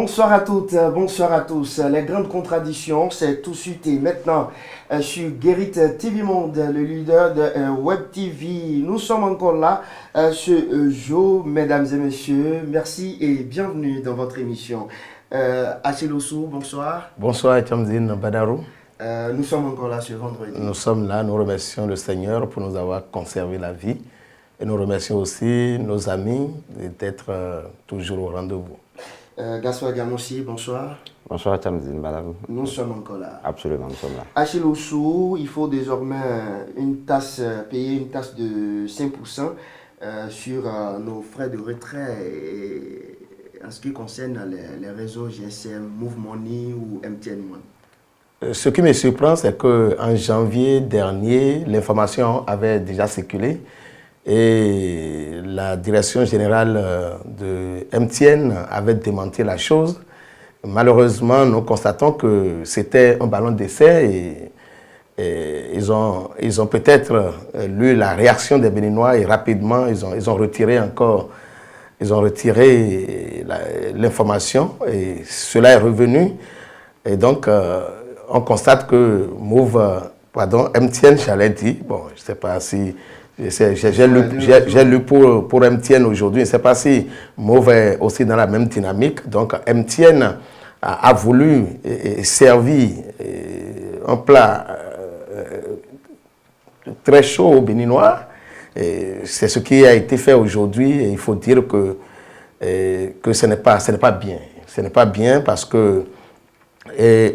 Bonsoir à toutes, bonsoir à tous. Les grandes contradictions, c'est tout de suite et maintenant sur Guérit TV Monde, le leader de Web TV. Nous sommes encore là ce jour, mesdames et messieurs. Merci et bienvenue dans votre émission. Achille Ossou, bonsoir. Bonsoir, Chamzine Badarou. Nous sommes encore là ce vendredi. Nous sommes là, nous remercions le Seigneur pour nous avoir conservé la vie. Et nous remercions aussi nos amis d'être toujours au rendez-vous. Gaspard Ganossi, bonsoir. Bonsoir, Chamzine Badarou. Nous sommes encore là. Absolument, nous sommes là. Achille Ossou, il faut désormais payer une taxe de 5% sur nos frais de retrait en ce qui concerne les réseaux GSM, Move Money ou MTN One. Ce qui me surprend, c'est qu'en janvier dernier, l'information avait déjà circulé et la direction générale de MTN avait démenti la chose. Malheureusement, nous constatons que c'était un ballon d'essai et ils ont peut-être lu la réaction des Béninois et rapidement, ils ont retiré l'information et cela est revenu. Et donc, on constate que MTN, j'allais dire, bon, je ne sais pas si, j'ai lu pour MTN aujourd'hui, je ne sais pas si Move est aussi dans la même dynamique. Donc, MTN a voulu servir un plat très chaud aux Béninois. C'est ce qui a été fait aujourd'hui et il faut dire que ce n'est pas bien. Ce n'est pas bien parce que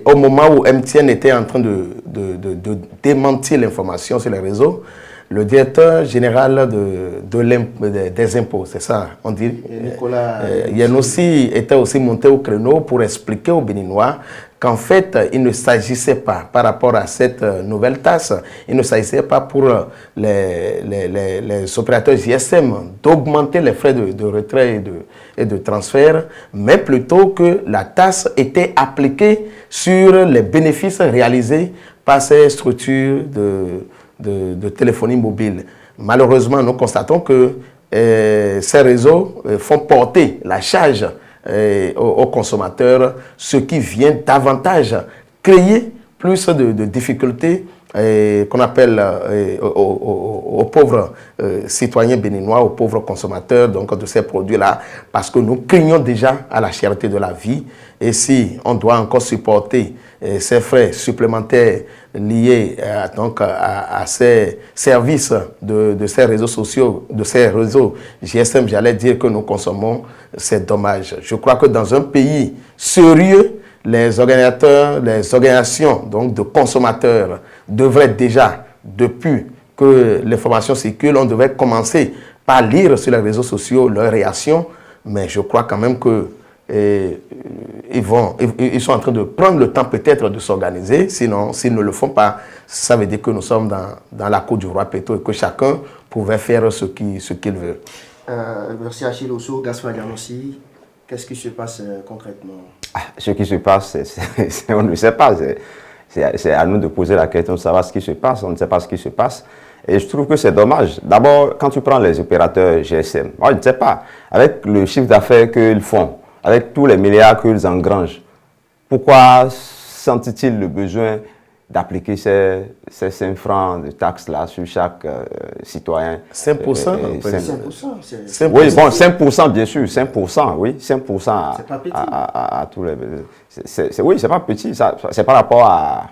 au moment où MTN était en train de démentir l'information sur les réseaux, le directeur général des impôts, c'est ça, on dit, Nicolas Yanossi était aussi monté au créneau pour expliquer aux Béninois qu'en fait, il ne s'agissait pas, par rapport à cette nouvelle taxe, il ne s'agissait pas pour les opérateurs GSM d'augmenter les frais de retrait et de transfert, mais plutôt que la taxe était appliquée sur les bénéfices réalisés par ces structures de téléphonie mobile. Malheureusement, nous constatons que ces réseaux font porter la charge aux consommateurs, ce qui vient davantage créer plus de difficultés qu'on appelle aux pauvres citoyens béninois, aux pauvres consommateurs donc, de ces produits-là, parce que nous craignons déjà à la cherté de la vie. Et si on doit encore supporter ces frais supplémentaires liés à ces services de ces réseaux sociaux, de ces réseaux GSM, j'allais dire que nous consommons, c'est dommage. Je crois que dans un pays sérieux, les organisateurs, les organisations donc, de consommateurs devraient déjà, depuis que l'information circule, on devrait commencer par lire sur les réseaux sociaux leurs réactions, mais je crois quand même que ils sont en train de prendre le temps peut-être de s'organiser, sinon s'ils ne le font pas, ça veut dire que nous sommes dans la cour du roi Péto et que chacun pouvait faire ce qu'il veut. Merci Achille Ossou, Gaspard Ganossi. Qu'est-ce qui se passe concrètement? Ce qui se passe, on ne sait pas. C'est à nous de poser la question de savoir ce qui se passe. On ne sait pas ce qui se passe. Et je trouve que c'est dommage. D'abord, quand tu prends les opérateurs GSM, moi, je ne sais pas, avec le chiffre d'affaires qu'ils font, avec tous les milliards qu'ils engrangent, pourquoi sentent-ils le besoin d'appliquer ces 5 francs de taxes-là sur chaque citoyen? 5%, 5%. Oui, bon, 5% bien sûr, 5%, oui, 5% à tous les... Oui, c'est pas petit, c'est par rapport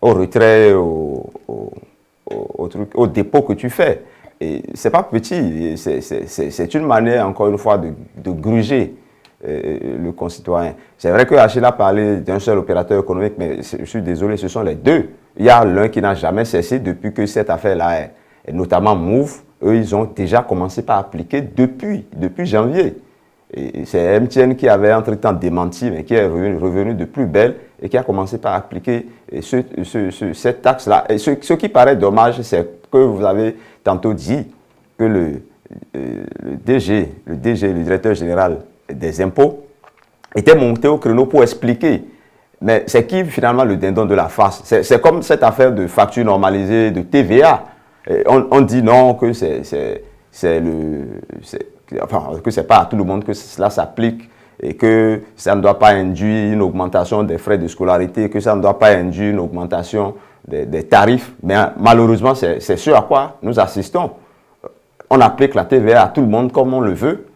au retrait, au dépôt que tu fais. Et c'est pas petit, c'est une manière, encore une fois, de gruger le concitoyen. C'est vrai que Achille a parlé d'un seul opérateur économique, mais je suis désolé, ce sont les deux. Il y a l'un qui n'a jamais cessé depuis que cette affaire-là est, et notamment Move, eux, ils ont déjà commencé par appliquer depuis janvier. Et c'est MTN qui avait entre-temps démenti, mais qui est revenu de plus belle et qui a commencé par appliquer cette taxe-là. Et ce qui paraît dommage, c'est que vous avez tantôt dit que le DG, le directeur général des impôts, était monté au créneau pour expliquer. Mais c'est qui finalement le dindon de la farce? C'est comme cette affaire de facture normalisée de TVA. On dit non, que que c'est pas à tout le monde que cela s'applique et que ça ne doit pas induire une augmentation des frais de scolarité, que ça ne doit pas induire une augmentation des tarifs. Mais malheureusement, c'est ce à quoi nous assistons. On applique la TVA à tout le monde comme on le veut.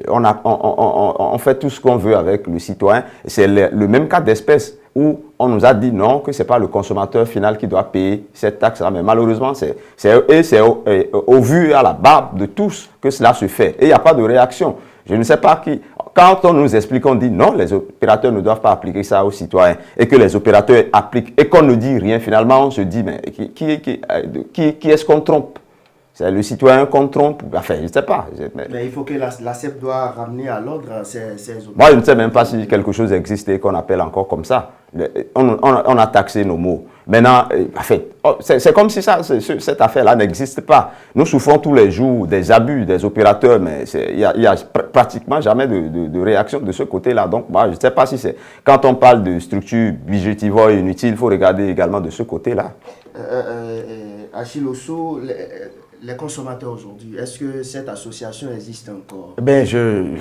On fait tout ce qu'on veut avec le citoyen. C'est le même cas d'espèce où on nous a dit non, que ce n'est pas le consommateur final qui doit payer cette taxe-là. Mais malheureusement, c'est au vu et à la barbe de tous que cela se fait. Et il n'y a pas de réaction. Je ne sais pas qui... Quand on nous explique, on dit non, les opérateurs ne doivent pas appliquer ça aux citoyens. Et que les opérateurs appliquent et qu'on ne dit rien, finalement, on se dit, mais qui est-ce qu'on trompe? C'est le citoyen qu'on trompe. Enfin, je ne sais pas. Mais il faut que la CEP doit ramener à l'ordre ces opérateurs. Moi, je ne sais même pas si quelque chose existe et qu'on appelle encore comme ça. On a taxé nos mots. Maintenant, en fait, c'est comme si cette affaire-là n'existe pas. Nous souffrons tous les jours des abus des opérateurs, mais il n'y a pratiquement jamais de réaction de ce côté-là. Donc, moi, je ne sais pas si c'est... Quand on parle de structures budgétivores inutiles, il faut regarder également de ce côté-là. Achille Osso, les consommateurs aujourd'hui, est-ce que cette association existe encore? Ben,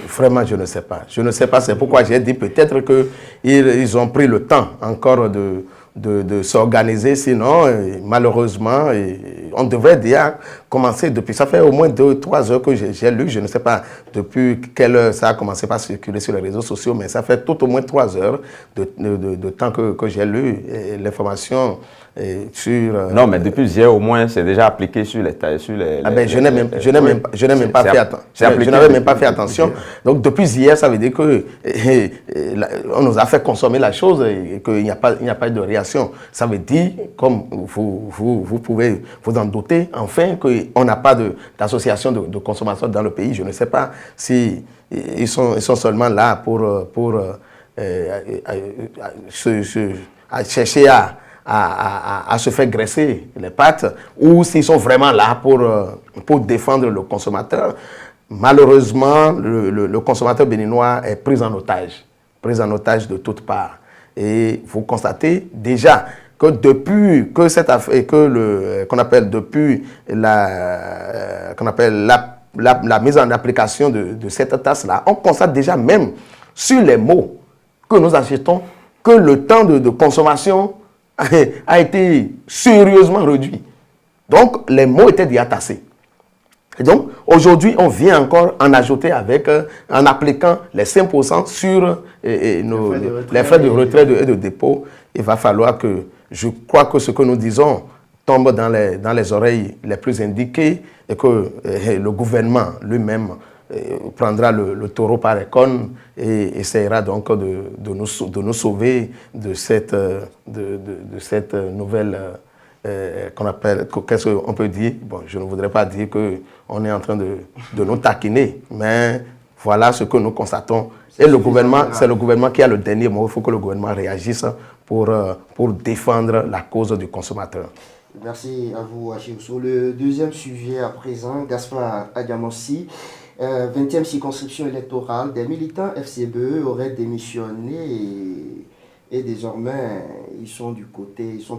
vraiment, je ne sais pas. Je ne sais pas, c'est pourquoi j'ai dit peut-être qu'ils ont pris le temps encore de s'organiser, sinon, malheureusement, on devrait déjà commencer depuis, ça fait au moins 2-3 heures que j'ai lu, je ne sais pas depuis quelle heure ça a commencé à circuler sur les réseaux sociaux, mais ça fait tout au moins 3 heures de temps que j'ai lu l'information sur... non, mais depuis hier, au moins, c'est déjà appliqué sur les... je n'ai même pas fait attention. Je n'avais même pas fait attention. Donc, depuis hier, ça veut dire que on nous a fait consommer la chose et qu'il n'y a pas eu de réaction. Ça veut dire, comme vous pouvez vous en douter, enfin, qu'on n'a pas d'association de consommation dans le pays. Je ne sais pas si ils sont seulement là pour chercher à se faire graisser les pattes, ou s'ils sont vraiment là pour défendre le consommateur. Malheureusement, le consommateur béninois est pris en otage de toutes parts. Et vous constatez déjà que depuis que cette affaire, qu'on appelle depuis la mise en application de cette taxe-là, on constate déjà même sur les mots que nous achetons que le temps de consommation a été sérieusement réduit. Donc, les mots étaient déjà tassés. Et donc, aujourd'hui, on vient encore en ajouter en appliquant les 5% sur les frais de retrait et de dépôt. Il va falloir que, je crois que ce que nous disons tombe dans les oreilles les plus indiquées et que le gouvernement lui-même prendra le taureau par les cornes et essaiera donc de nous sauver de cette nouvelle qu'on appelle, qu'est-ce qu'on peut dire? Bon, je ne voudrais pas dire qu'on est en train de nous taquiner, mais voilà ce que nous constatons. Et le gouvernement, c'est le gouvernement qui a le dernier mot. Il faut que le gouvernement réagisse pour défendre la cause du consommateur. Merci à vous, Achille Osso. Le deuxième sujet à présent, Gaspard Adiamansi. 20e circonscription électorale, des militants FCBE auraient démissionné et désormais ils sont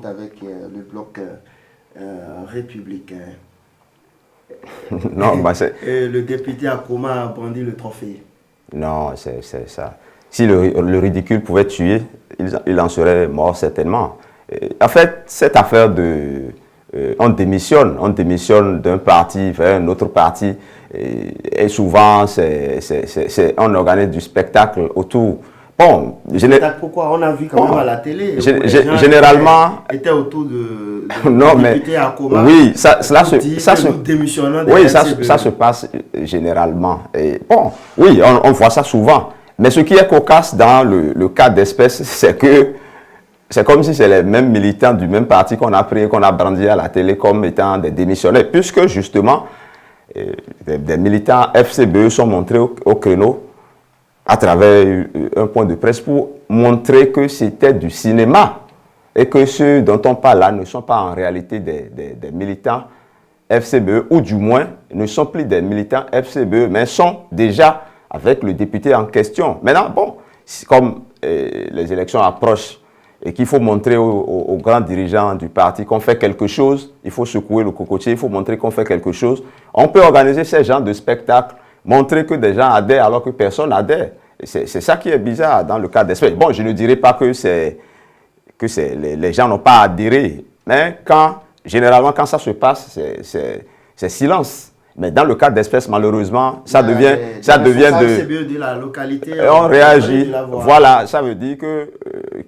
avec le bloc républicain. Non, bah et le député Akoma a brandi le trophée. Non, c'est ça. Si le ridicule pouvait tuer, il en serait mort certainement. En fait, cette affaire on démissionne d'un parti vers un autre parti et souvent on organise du spectacle autour. Bon, pourquoi on a vu quand même à la télé généralement étaient autour de non mais Akoma, oui, ça se passe généralement. Et bon, oui, on voit ça souvent. Mais ce qui est cocasse dans le cas d'espèce, c'est que c'est comme si c'est les mêmes militants du même parti qu'on a pris, qu'on a brandi à la télé comme étant des démissionnaires, puisque justement, des militants FCBE sont montrés au créneau à travers un point de presse pour montrer que c'était du cinéma et que ceux dont on parle là ne sont pas en réalité des militants FCBE, ou du moins ne sont plus des militants FCBE, mais sont déjà avec le député en question. Maintenant, bon, comme les élections approchent, et qu'il faut montrer aux grands dirigeants du parti qu'on fait quelque chose, il faut secouer le cocotier, il faut montrer qu'on fait quelque chose. On peut organiser ces genres de spectacles, montrer que des gens adhèrent alors que personne n'adhère. c'est ça qui est bizarre dans le cas d'espèce. Bon, je ne dirais pas que les gens n'ont pas adhéré, mais généralement, quand ça se passe, c'est silence. Mais dans le cas d'espèces, malheureusement, ça devient de la localité. On réagit. Voilà, ça veut dire que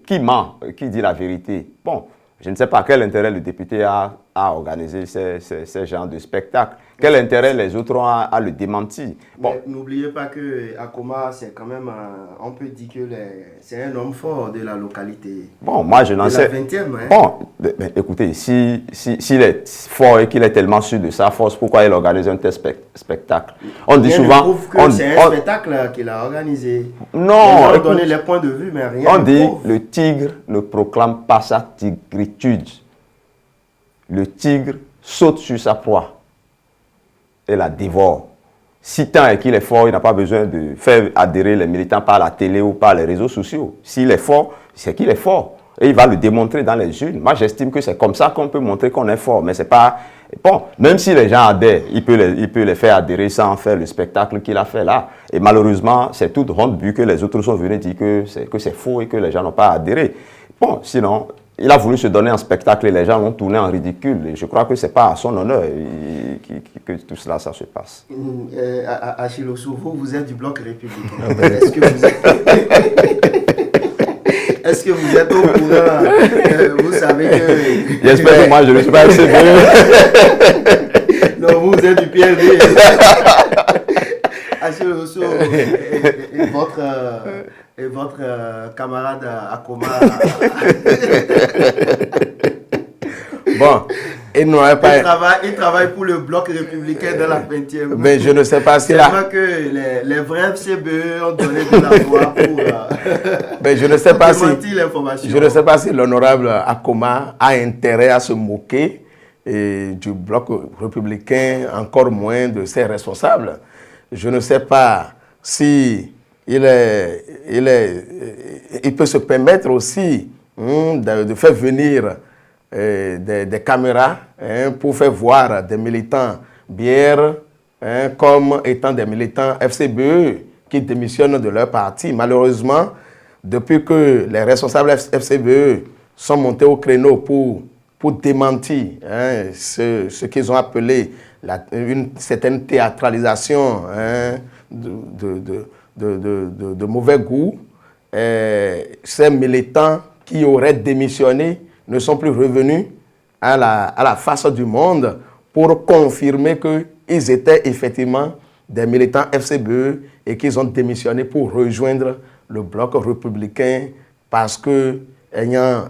qui ment, qui dit la vérité. Bon, je ne sais pas quel intérêt le député a à organiser ces genres de spectacles. Quel intérêt les autres ont à le démentir. Bon. N'oubliez pas que Akoma, c'est quand même, on peut dire que c'est un homme fort de la localité. Bon, moi je n'en sais. La 20e, hein. Bon, écoutez, s'il est fort et qu'il est tellement sûr de sa force, pourquoi il organise un tel spectacle? On dit souvent. C'est un spectacle qu'il a organisé. Non. On donné les points de vue, mais rien. On dit le tigre ne proclame pas sa tigritude. Le tigre saute sur sa proie et la dévore. Si tant est qu'il est fort, il n'a pas besoin de faire adhérer les militants par la télé ou par les réseaux sociaux. S'il est fort, c'est qu'il est fort. Et il va le démontrer dans les urnes. Moi, j'estime que c'est comme ça qu'on peut montrer qu'on est fort. Mais c'est pas... Bon, même si les gens adhèrent, il peut les faire adhérer sans faire le spectacle qu'il a fait là. Et malheureusement, c'est toute honte vu que les autres sont venus dire que c'est faux et que les gens n'ont pas adhéré. Bon, sinon... Il a voulu se donner en spectacle et les gens l'ont tourné en ridicule. Et je crois que ce n'est pas à son honneur que tout cela, ça se passe. Achille Ossou, vous êtes du bloc républicain. Est-ce que vous êtes au courant? Vous savez que... J'espère que moi, je ne suis pas FCBE. Non, vous êtes du PLD. Achille Ossou et votre camarade Akoma. Bon, il travaille pour le bloc républicain de la 20e. Mais je ne sais pas si là. C'est vrai que les vrais FCBE ont donné de la voix pour. Mais je ne sais pas si. L'information. Je ne sais pas si l'honorable Akoma a intérêt à se moquer du bloc républicain, encore moins de ses responsables. Je ne sais pas si il peut se permettre aussi de faire venir des caméras pour faire voir des militants bières comme étant des militants FCBE qui démissionnent de leur parti. Malheureusement, depuis que les responsables FCBE sont montés au créneau pour démentir ce qu'ils ont appelé une certaine théâtralisation de mauvais goût, ces militants qui auraient démissionné ne sont plus revenus à la face du monde pour confirmer qu'ils étaient effectivement des militants FCBE et qu'ils ont démissionné pour rejoindre le bloc républicain parce que, ayant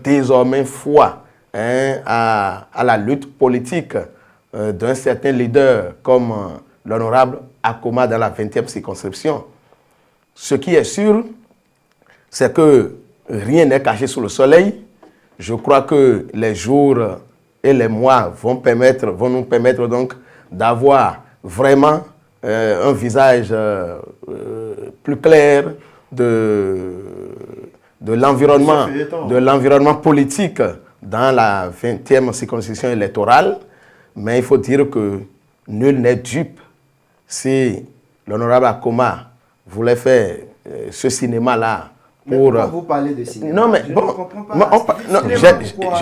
désormais foi à la lutte politique d'un certain leader comme l'honorable Akoma dans la 20e circonscription. Ce qui est sûr, c'est que rien n'est caché sous le soleil. Je crois que les jours et les mois vont nous permettre donc d'avoir vraiment un visage plus clair de l'environnement politique dans la 20e circonscription électorale. Mais il faut dire que nul n'est dupe. Si l'honorable Akoma voulait faire ce cinéma-là pour... Pourquoi vous parlez de cinéma? Non, mais je bon, ne comprends pas.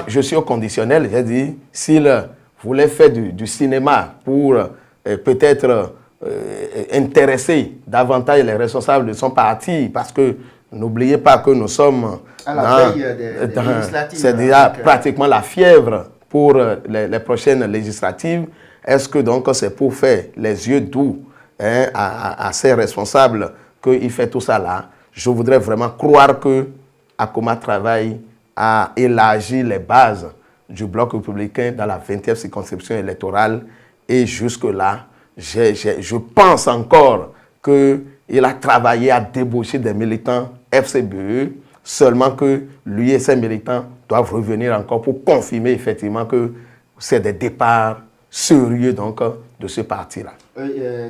je suis au conditionnel. J'ai dit, s'il voulait faire du cinéma pour peut-être intéresser davantage les responsables de son parti, parce que n'oubliez pas que nous sommes à la veille des législatives. C'est déjà pratiquement la fièvre pour les prochaines législatives. Est-ce que donc c'est pour faire les yeux doux à ces responsables qu'il fait tout ça là? Je voudrais vraiment croire que Akoma travaille à élargir les bases du bloc républicain dans la 20e circonscription électorale. Et jusque-là, je pense encore qu'il a travaillé à débaucher des militants FCBE, seulement que lui et ses militants doivent revenir encore pour confirmer effectivement que c'est des départs sérieux donc, de ce parti-là.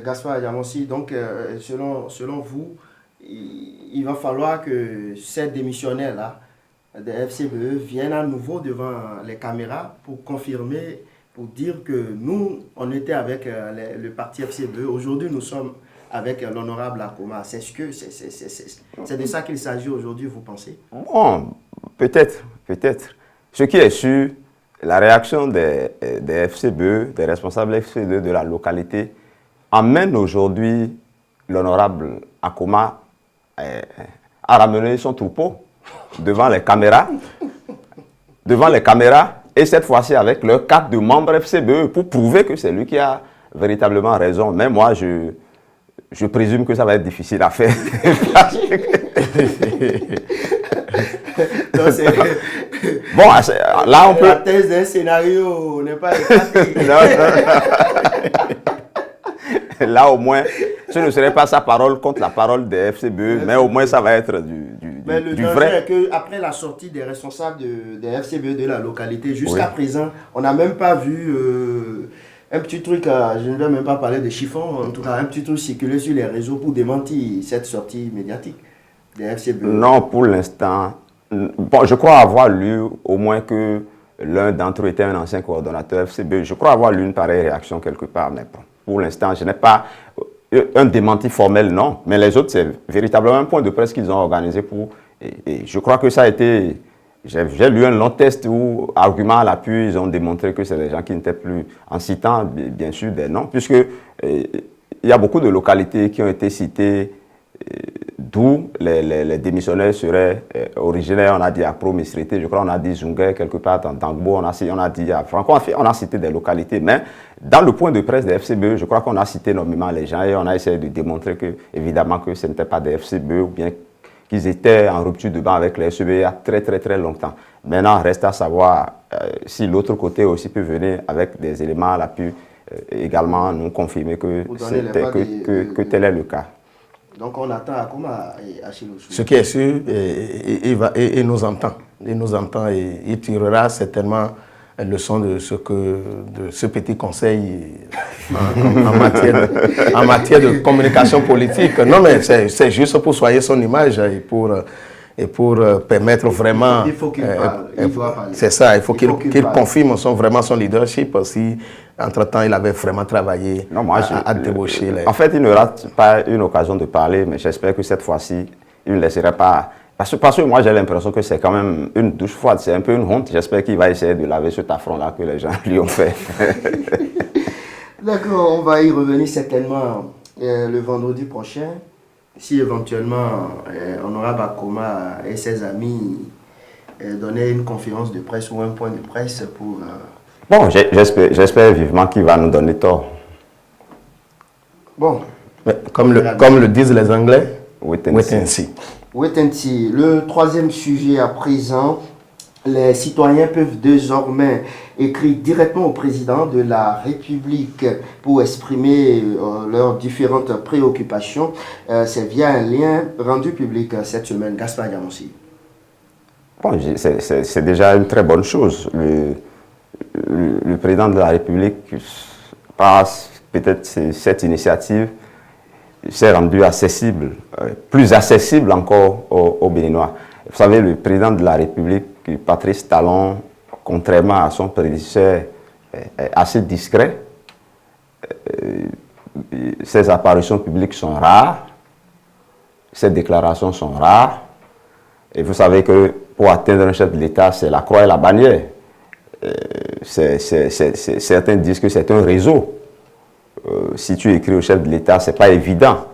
Gaspard Adjamossi, donc selon vous, il va falloir que ces démissionnaires-là des FCBE viennent à nouveau devant les caméras pour confirmer, pour dire que nous, on était avec le parti FCBE. Aujourd'hui, nous sommes avec l'honorable Akoma. C'est de ça qu'il s'agit aujourd'hui, vous pensez? Bon, peut-être. Ce qui est sûr, la réaction des FCBE, des responsables FCBE de la localité, amène aujourd'hui l'honorable Akoma à ramener son troupeau devant les caméras, et cette fois-ci avec leur carte de membre FCBE pour prouver que c'est lui qui a véritablement raison. Mais moi, je présume que ça va être difficile à faire. Donc, bon, là on peut... La thèse d'un scénario n'est pas Là au moins, ce ne serait pas sa parole contre la parole des FCBE, mais au moins ça va être mais le du danger vrai. est qu'après la sortie des responsables des FCBE de la localité, jusqu'à présent, on n'a même pas vu un petit truc, je ne vais même pas parler de chiffon, en tout cas un petit truc circuler sur les réseaux pour démentir cette sortie médiatique des FCBE. Non, pour l'instant. Bon, je crois avoir lu au moins que l'un d'entre eux était un ancien coordonnateur FCBE. Je crois avoir lu une pareille réaction quelque part, mais bon, pour l'instant, je n'ai pas un démenti formel, non. Mais les autres, c'est véritablement un point de presse qu'ils ont organisé pour... Et je crois que ça a été... J'ai lu un long test où, argument à l'appui, ils ont démontré que c'est des gens qui n'étaient plus, en citant bien sûr des noms, puisque il y a beaucoup de localités qui ont été citées, d'où les démissionnaires seraient originaires. On a dit à Pro-Mistrité, je crois on a dit Zungué, quelque part dans Dangbo, on a dit à Franco, on a cité des localités, mais dans le point de presse des FCBE, je crois qu'on a cité nommément les gens et on a essayé de démontrer que, évidemment, que ce n'était pas des FCBE ou bien qu'ils étaient en rupture de banc avec les FCBE il y a très longtemps. Maintenant, reste à savoir si l'autre côté aussi peut venir avec des éléments à l'appui, également nous confirmer que tel est le cas. Donc on attend Akoma et Achille Oshou. Ce qui est sûr, il nous entend. Il nous entend et il tirera certainement leçon de ce petit conseil en matière de communication politique. Non, mais c'est juste pour soigner son image et pour permettre vraiment... Il faut qu'il parle, il doit parler. C'est ça, il faut qu'il confirme vraiment son leadership si, entre-temps, il avait vraiment travaillé à débaucher les... En fait, il ne rate pas une occasion de parler, mais j'espère que cette fois-ci, il ne laisserait pas... Parce que moi, j'ai l'impression que c'est quand même une douche froide, c'est un peu une honte. J'espère qu'il va essayer de laver cet affront-là que les gens lui ont fait. D'accord, on va y revenir certainement le vendredi prochain. Si éventuellement Honorable Akoma et ses amis donnaient une conférence de presse ou un point de presse pour... Bon, j'espère vivement qu'il va nous donner tort. Bon. Mais comme le disent les Anglais, wait and see. Wait and see. Le troisième sujet à présent, les citoyens peuvent désormais écrire directement au président de la République pour exprimer leurs différentes préoccupations. C'est via un lien rendu public cette semaine. Gaspard Diamossi. Bon, c'est déjà une très bonne chose. Le président de la République, par peut-être cette initiative, s'est rendu accessible, plus accessible encore aux Béninois. Vous savez, le président de la République, Patrice Talon, contrairement à son prédécesseur, est assez discret. Ses apparitions publiques sont rares, ses déclarations sont rares. Et vous savez que pour atteindre un chef de l'État, c'est la croix et la bannière. Certains disent que c'est un réseau. Si tu écris au chef de l'État, ce n'est pas évident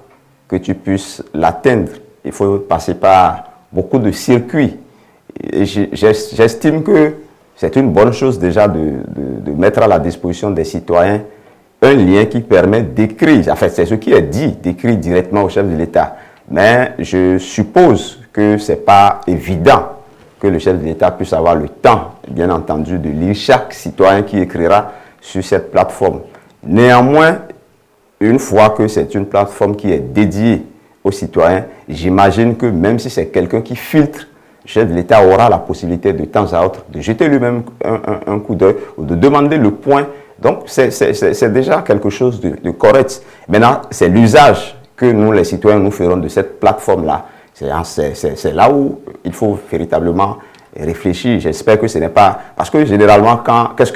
que tu puisses l'atteindre. Il faut passer par beaucoup de circuits. Et j'estime que c'est une bonne chose déjà de mettre à la disposition des citoyens un lien qui permet d'écrire, enfin c'est ce qui est dit, d'écrire directement au chef de l'État. Mais je suppose que ce n'est pas évident que le chef de l'État puisse avoir le temps, bien entendu, de lire chaque citoyen qui écrira sur cette plateforme. Néanmoins, une fois que c'est une plateforme qui est dédiée aux citoyens, j'imagine que même si c'est quelqu'un qui filtre, le chef de l'État aura la possibilité de temps à autre de jeter lui-même un coup d'œil ou de demander le point. Donc, c'est déjà quelque chose de correct. Maintenant, c'est l'usage que nous, les citoyens, nous ferons de cette plateforme-là. C'est là où il faut véritablement réfléchir. J'espère que ce n'est pas... Parce que généralement, qu'est-ce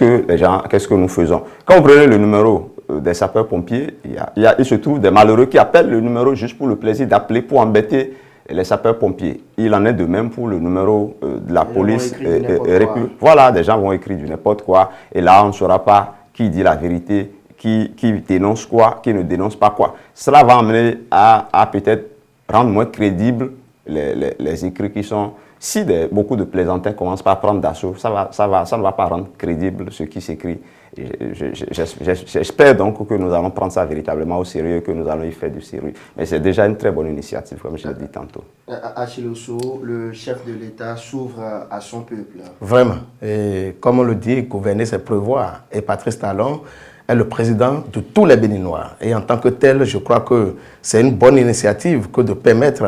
que nous faisons? Quand vous prenez le numéro des sapeurs-pompiers, il se trouve des malheureux qui appellent le numéro juste pour le plaisir d'appeler pour embêter les sapeurs-pompiers. Il en est de même pour le numéro de la police. Voilà, des gens vont écrire du n'importe quoi. Et là, on ne saura pas qui dit la vérité, qui dénonce quoi, qui ne dénonce pas quoi. Cela va amener à peut-être rendre moins crédibles les écrits qui sont... Si beaucoup de plaisantins commencent par prendre d'assaut, ça ne va pas rendre crédible ce qui s'écrit. J'espère donc que nous allons prendre ça véritablement au sérieux, que nous allons y faire du sérieux. Mais c'est déjà une très bonne initiative, comme je l'ai dit tantôt. Achille Osso, le chef de l'État s'ouvre à son peuple. Vraiment. Et comme on le dit, gouverner, c'est prévoir. Et Patrice Talon est le président de tous les Béninois. Et en tant que tel, je crois que c'est une bonne initiative que de permettre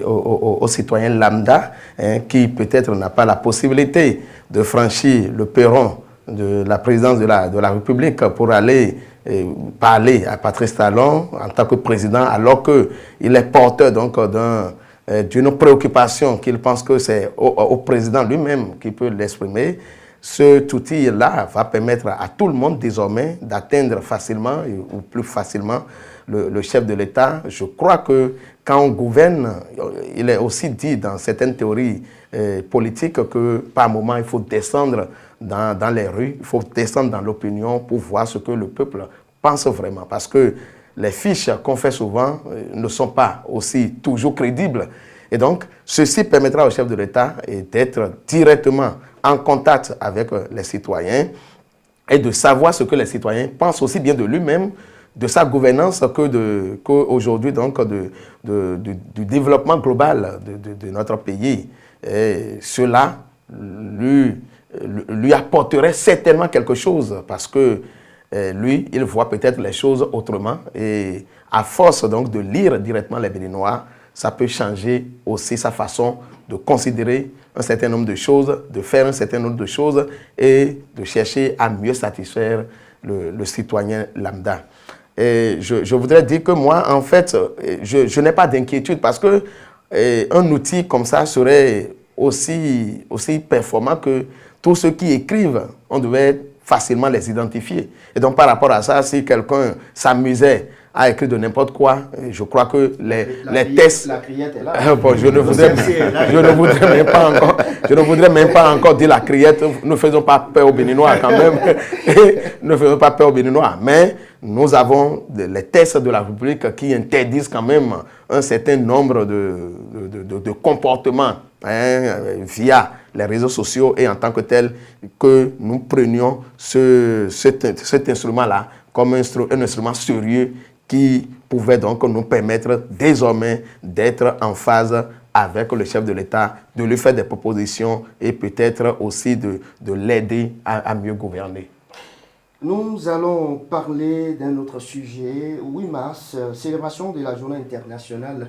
aux citoyens lambda, qui peut-être n'a pas la possibilité de franchir le perron de la présidence de la République pour aller parler à Patrice Talon en tant que président, alors qu'il est porteur donc d'une préoccupation qu'il pense que c'est au président lui-même qui peut l'exprimer. Cet outil-là va permettre à tout le monde désormais d'atteindre facilement ou plus facilement le chef de l'État. Je crois que quand on gouverne, il est aussi dit dans certaines théories politiques que par moment il faut descendre dans les rues, il faut descendre dans l'opinion pour voir ce que le peuple pense vraiment. Parce que les fiches qu'on fait souvent ne sont pas aussi toujours crédibles. Et donc, ceci permettra au chef de l'État d'être directement en contact avec les citoyens et de savoir ce que les citoyens pensent aussi bien de lui-même, de sa gouvernance qu'aujourd'hui donc du développement global de notre pays. Et cela lui apporterait certainement quelque chose parce que lui, il voit peut-être les choses autrement et à force donc de lire directement les Béninois, ça peut changer aussi sa façon de considérer un certain nombre de choses, de faire un certain nombre de choses et de chercher à mieux satisfaire le citoyen lambda. Et je voudrais dire que moi, en fait, je n'ai pas d'inquiétude parce que un outil comme ça serait aussi performant que tous ceux qui écrivent, on devait facilement les identifier. Et donc, par rapport à ça, si quelqu'un s'amusait à écrire de n'importe quoi, je crois que les tests... La criette est là. Bon, je ne voudrais même pas encore dire la criette. Ne faisons pas peur aux Béninois quand même. Ne faisons pas peur aux Béninois. Mais nous avons les tests de la République qui interdisent quand même un certain nombre de comportements via les réseaux sociaux et en tant que tel que nous prenions cet instrument-là comme un instrument sérieux qui pouvait donc nous permettre désormais d'être en phase avec le chef de l'État, de lui faire des propositions et peut-être aussi de l'aider à mieux gouverner. Nous allons parler d'un autre sujet. 8 mars, célébration de la journée internationale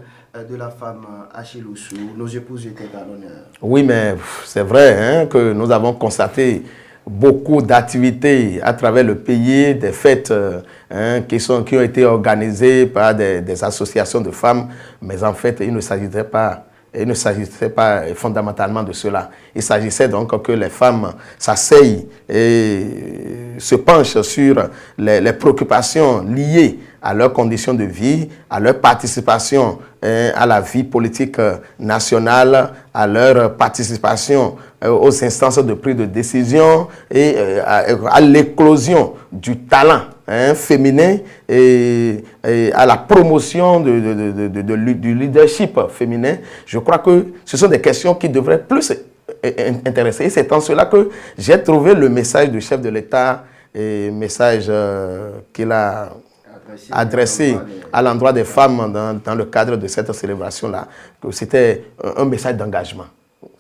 de la femme Achille Osso. Nos épouses étaient à l'honneur. Oui, mais c'est vrai que nous avons constaté beaucoup d'activités à travers le pays, des fêtes qui ont été organisées par des associations de femmes, mais en fait, il ne s'agissait pas fondamentalement de cela. Il s'agissait donc que les femmes s'asseyent et se penchent sur les préoccupations liées à leurs conditions de vie, à leur participation à la vie politique nationale, à leur participation aux instances de prise de décision et à l'éclosion du talent féminin et à la promotion du leadership féminin. Je crois que ce sont des questions qui devraient plus intéresser. Et c'est en cela que j'ai trouvé le message du chef de l'État, message qu'il a adressé à l'endroit des femmes dans le cadre de cette célébration-là, que c'était un message d'engagement.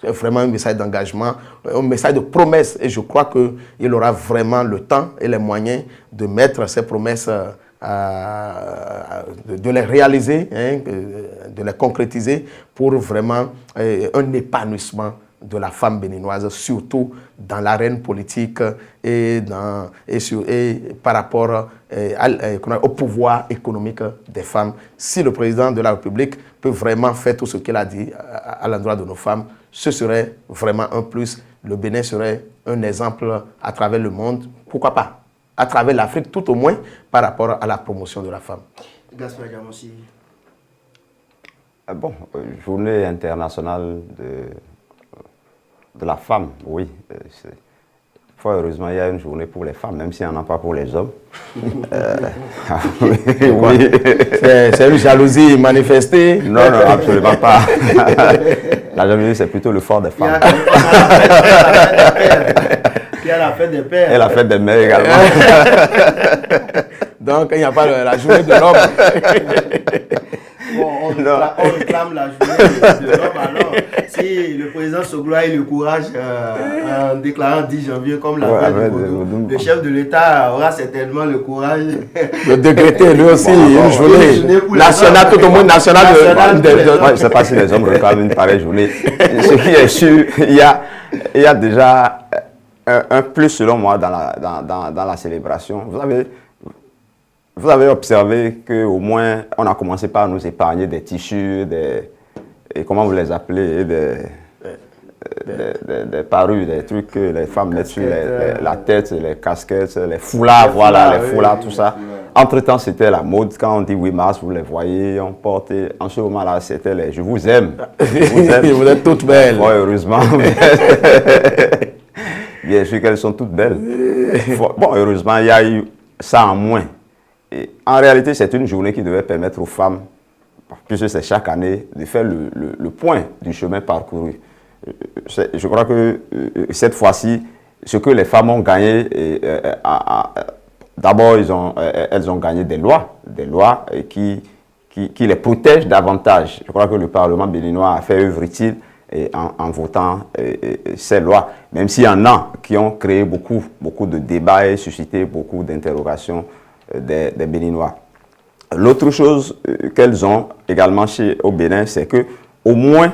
C'est vraiment un message d'engagement, un message de promesse. Et je crois qu'il aura vraiment le temps et les moyens de mettre ces promesses, de les réaliser, de les concrétiser pour vraiment un épanouissement de la femme béninoise, surtout dans l'arène politique et par rapport au pouvoir économique des femmes. Si le président de la République peut vraiment faire tout ce qu'il a dit à l'endroit de nos femmes, ce serait vraiment un plus. Le Bénin serait un exemple à travers le monde. Pourquoi pas? à travers l'Afrique, tout au moins par rapport à la promotion de la femme. Gaspard Diamossi. Bon, journée internationale de la femme, oui. Fort heureusement, il y a une journée pour les femmes, même s'il n'y en a pas pour les hommes. Oui. C'est une jalousie manifestée? Non, non, absolument pas. La jalousie, c'est plutôt le fort des femmes. Il y a la fête des pères. Et la fête des mères également. Donc, il n'y a pas la journée de l'homme. Bon, on réclame la journée de l'homme. Alors, si le président Soglo a eu le courage en déclarant 10 janvier comme la fête de Vodou, le chef de l'État aura certainement le courage de décréter lui aussi une journée nationale, tout au moins nationale. Je ne sais pas si les hommes réclament une pareille journée. Ce qui est sûr, il y a déjà un plus selon moi dans la célébration. Vous avez observé qu'au moins, on a commencé par nous épargner des tissus, et comment vous les appelez, des parures, des trucs que les femmes mettent sur la tête, les casquettes, les foulards, voilà, les foulards, tout ça. Entre-temps, c'était la mode. Quand on dit 8 mars, vous les voyez, on porte. En ce moment-là, c'était les « je vous aime ». Vous êtes toutes belles. Bon, heureusement. Bien sûr qu'elles sont toutes belles. Bon, heureusement, il y a eu ça en moins. Et en réalité, c'est une journée qui devait permettre aux femmes, puisque c'est chaque année, de faire le point du chemin parcouru. Je crois que cette fois-ci, ce que les femmes ont gagné, d'abord, elles ont gagné des lois qui les protègent davantage. Je crois que le Parlement béninois a fait œuvre utile en votant ces lois, même s'il y en a qui ont créé beaucoup de débats et suscité beaucoup d'interrogations des Béninois. L'autre chose qu'elles ont également au Bénin, c'est que au moins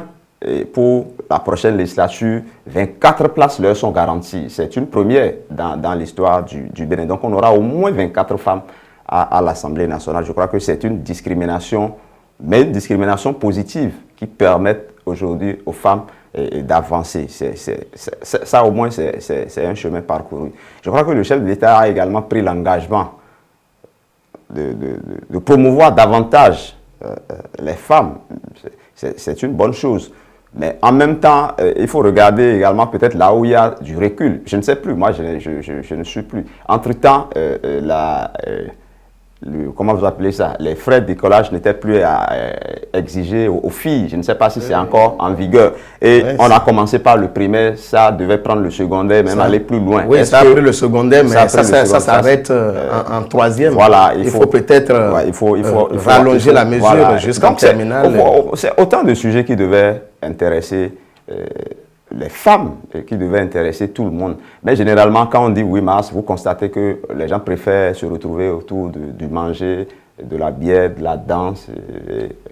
pour la prochaine législature, 24 places leur sont garanties. C'est une première dans l'histoire du Bénin. Donc on aura au moins 24 femmes à l'Assemblée nationale. Je crois que c'est une discrimination, mais une discrimination positive qui permet aujourd'hui aux femmes d'avancer. Ça au moins c'est un chemin parcouru. Je crois que le chef de l'État a également pris l'engagement de promouvoir davantage les femmes. C'est une bonne chose. Mais en même temps, il faut regarder également peut-être là où il y a du recul. Je ne sais plus, moi je ne suis plus. Entre-temps, comment vous appelez ça? Les frais de décollage n'étaient plus à exiger aux filles. Je ne sais pas si c'est encore en vigueur. Et on a commencé par le primaire, ça devait prendre le secondaire, même aller plus loin. Oui, ça a pris le secondaire, mais ça s'arrête en troisième. Voilà, il faut peut-être rallonger la mesure jusqu'en terminale. C'est autant de sujets qui devaient intéresser les femmes, qui devaient intéresser tout le monde. Mais généralement, quand on dit 8 mars, vous constatez que les gens préfèrent se retrouver autour du manger, de la bière, de la danse.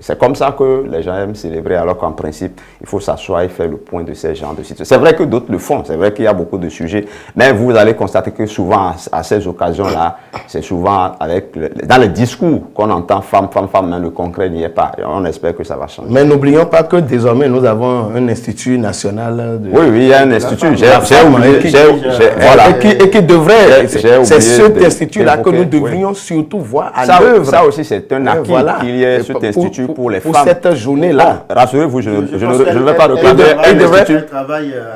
C'est comme ça que les gens aiment célébrer, alors qu'en principe, il faut s'asseoir et faire le point de ces genres de situations. C'est vrai que d'autres le font, c'est vrai qu'il y a beaucoup de sujets, mais vous allez constater que souvent, à ces occasions-là, c'est souvent dans les discours qu'on entend femme, mais le concret n'y est pas. Et on espère que ça va changer. Mais n'oublions pas que désormais, nous avons un institut national de... Oui, il y a un institut. Voilà. Et qui devrait... C'est cet institut-là que nous devrions surtout voir à l'œuvre. Ça aussi, c'est un acquis qu'il y ait cet institut pour les femmes. Pour cette journée-là. Rassurez-vous, je ne vais pas réclamer un institut.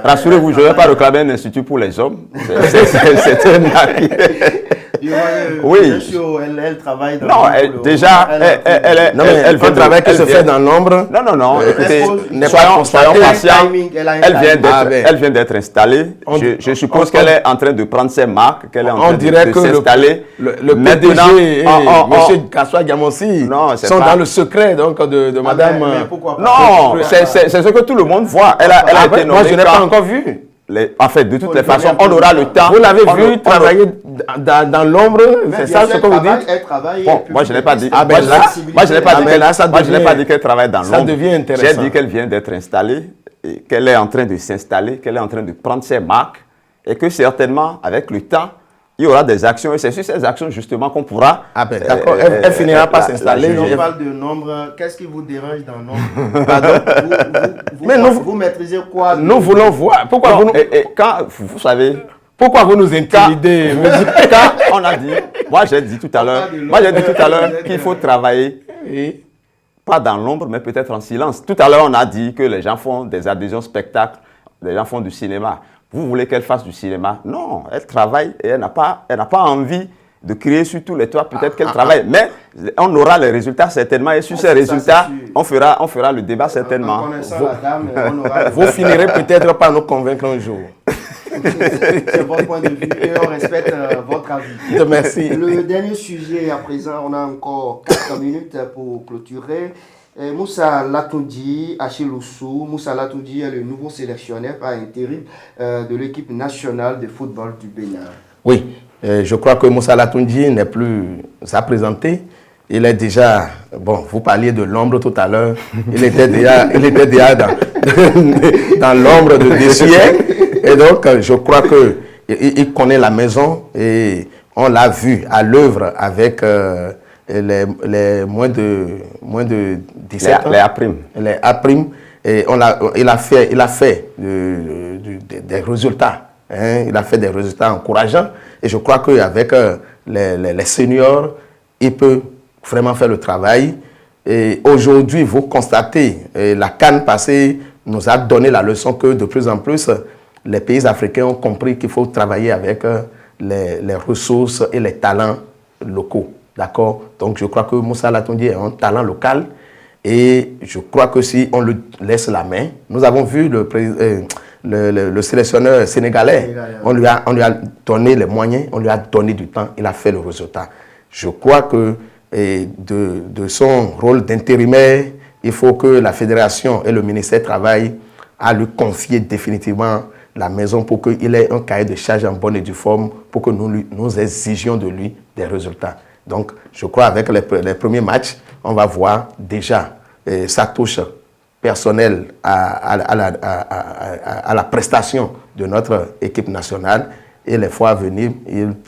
Rassurez-vous, je ne vais pas réclamer un institut pour les hommes. C'est un acquis. Oui. Elle travaille dans l'ombre. Déjà, elle fait un travail qui se fait dans l'ombre. Non. Écoutez, soyons patients. Elle vient d'être installée. Je suppose qu'elle est en train de prendre ses marques, qu'elle est en train de s'installer. Le PDG et M. Gaspard Diamossi sont dans le secret donc, de Madame... Non, c'est ce que tout le monde voit. Elle a été nommée. Moi, je n'ai pas encore vu. En fait, de toutes les façons, on aura le temps. Vous l'avez vu travailler dans l'ombre, c'est ça ce que vous dites? Elle travaille. Bon, moi, je n'ai pas dit. Moi, je n'ai pas dit qu'elle travaille dans l'ombre. Ça devient intéressant. J'ai dit qu'elle vient d'être installée, qu'elle est en train de s'installer, qu'elle est en train de prendre ses marques, et que certainement, avec le temps, il y aura des actions, et c'est sur ces actions justement qu'on pourra... d'accord, elle finira par s'installer. On parle de nombre, qu'est-ce qui vous dérange dans le nombre? Pardon. Vous maîtrisez quoi? Nous voulons voir. Pourquoi quand, vous savez, Pourquoi vous nous intimidez? Quand on a dit, moi j'ai dit tout à l'heure qu'il faut travailler, pas dans l'ombre, mais peut-être en silence. Tout à l'heure, on a dit que les gens font des adhésions spectacles, les gens font du cinéma. Vous voulez qu'elle fasse du cinéma? Non, elle travaille et elle n'a pas envie de crier sur tous les toits. Peut-être qu'elle travaille, mais on aura les résultats certainement. Et sur ces résultats, on fera le débat certainement. Vous finirez peut-être par nous convaincre un jour. C'est votre point de vue et on respecte votre avis. Merci. Le dernier sujet à présent, on a encore 4 minutes pour clôturer. Moussa Latoundji, Achille Oussou. Moussa Latoundji est le nouveau sélectionneur par intérim de l'équipe nationale de football du Bénin. Oui, je crois que Moussa Latoundji n'est plus à présenter. Il est déjà, bon, vous parliez de l'ombre tout à l'heure, il était déjà dans l'ombre de Dessier. Et donc, je crois qu'il connaît la maison et on l'a vu à l'œuvre avec les moins de 17 ans. Les A'. Les A'. Et il a fait des résultats. Hein, il a fait des résultats encourageants. Et je crois qu'avec les seniors, il peut vraiment faire le travail. Et aujourd'hui, vous constatez, la CAN passée nous a donné la leçon que de plus en plus, les pays africains ont compris qu'il faut travailler avec les ressources et les talents locaux. D'accord? Donc, je crois que Moussa Latoundji est un talent local. Et je crois que si on lui laisse la main, nous avons vu le sélectionneur sénégalais, on lui a donné les moyens, on lui a donné du temps, il a fait le résultat. Je crois que de son rôle d'intérimaire, il faut que la fédération et le ministère travaillent à lui confier définitivement la maison pour qu'il ait un cahier de charge en bonne et due forme pour que nous exigions de lui des résultats. Donc, je crois avec les premiers matchs, on va voir déjà sa touche personnelle à la prestation de notre équipe nationale. Et les fois à venir,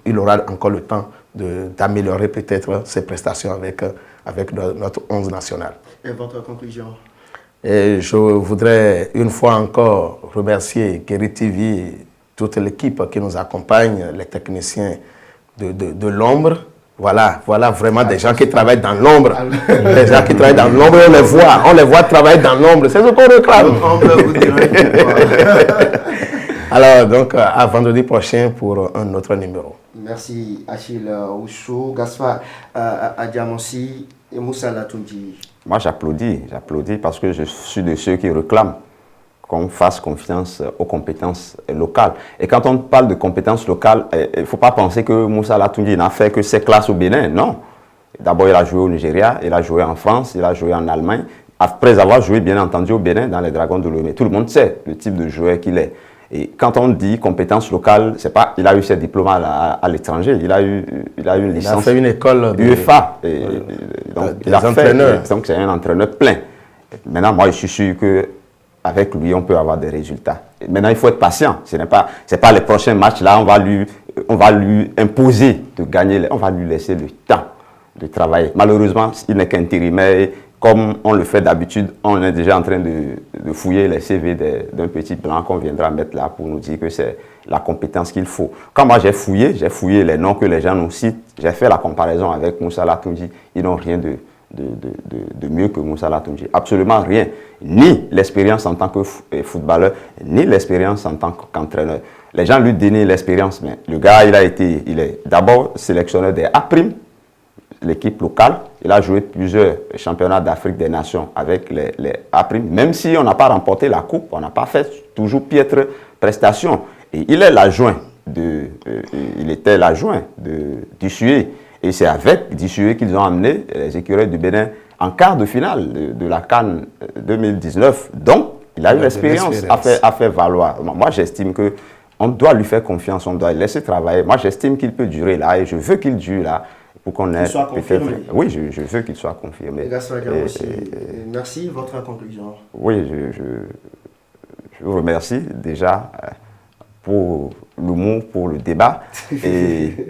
il aura encore le temps d'améliorer peut-être ses prestations avec notre 11 national. Et votre conclusion? Et je voudrais une fois encore remercier Guéri TV, toute l'équipe qui nous accompagne, les techniciens de l'ombre. Voilà vraiment des gens qui travaillent dans l'ombre. Les gens qui travaillent dans l'ombre, on les voit travailler dans l'ombre. C'est ce qu'on réclame. Alors, donc, à vendredi prochain pour un autre numéro. Merci Achille Oussou, Gaspard Adjamonsi et Moussa Latoundji. Moi, j'applaudis parce que je suis de ceux qui réclament qu'on fasse confiance aux compétences locales. Et quand on parle de compétences locales, il ne faut pas penser que Moussa Latoundji n'a fait que ses classes au Bénin. Non. D'abord, il a joué au Nigeria, il a joué en France, il a joué en Allemagne. Après avoir joué, bien entendu, au Bénin, dans les Dragons de Lomé. Tout le monde sait le type de joueur qu'il est. Et quand on dit compétences locales, c'est pas, il a eu ses diplômes à l'étranger, il a eu une licence. Il a fait une école UEFA. Donc, il a entraîneurs. Donc, c'est un entraîneur plein. Maintenant, moi, je suis sûr qu'avec lui, on peut avoir des résultats. Et maintenant, il faut être patient. Ce n'est pas les prochains matchs, là, on va lui imposer de gagner, on va lui laisser le temps de travailler. Malheureusement, il n'est qu'intérimaire. Comme on le fait d'habitude, on est déjà en train de fouiller les CV d'un petit blanc qu'on viendra mettre là pour nous dire que c'est la compétence qu'il faut. Quand moi j'ai fouillé les noms que les gens nous citent, j'ai fait la comparaison avec Moussa Latoundji. Ils n'ont rien de mieux que Moussa Latoundji. Absolument rien. Ni l'expérience en tant que footballeur, ni l'expérience en tant qu'entraîneur. Les gens lui donnaient l'expérience, mais le gars, il est d'abord sélectionneur des A', l'équipe locale. Il a joué plusieurs championnats d'Afrique des Nations avec les A'. Même si on n'a pas remporté la coupe, on n'a pas fait toujours piètre prestation. Et il est l'adjoint il était l'adjoint de Dussué. Et c'est avec Dussué qu'ils ont amené les écureuils du Bénin en quart de finale de la CAN 2019. Donc, il a eu l'expérience à faire valoir. Moi, j'estime que on doit lui faire confiance, on doit le laisser travailler. Moi, j'estime qu'il peut durer là et je veux qu'il dure là. Pour qu'on ait peut-être. Oui, je veux qu'il soit confirmé. Merci. Votre conclusion. Oui, je vous remercie déjà pour l'humour, pour le débat. Et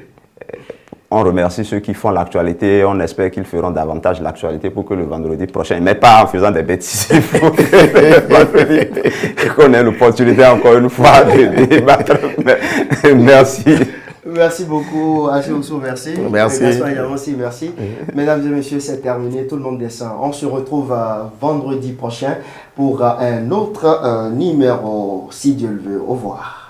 On remercie ceux qui font l'actualité. On espère qu'ils feront davantage l'actualité pour que le vendredi prochain, mais pas en faisant des bêtises, il faut qu'on ait l'opportunité encore une fois de débattre. Merci. Merci beaucoup, Achoussou, merci. Merci. Aussi, merci. Mesdames et messieurs, c'est terminé. Tout le monde descend. On se retrouve vendredi prochain pour un autre numéro, si Dieu le veut. Au revoir.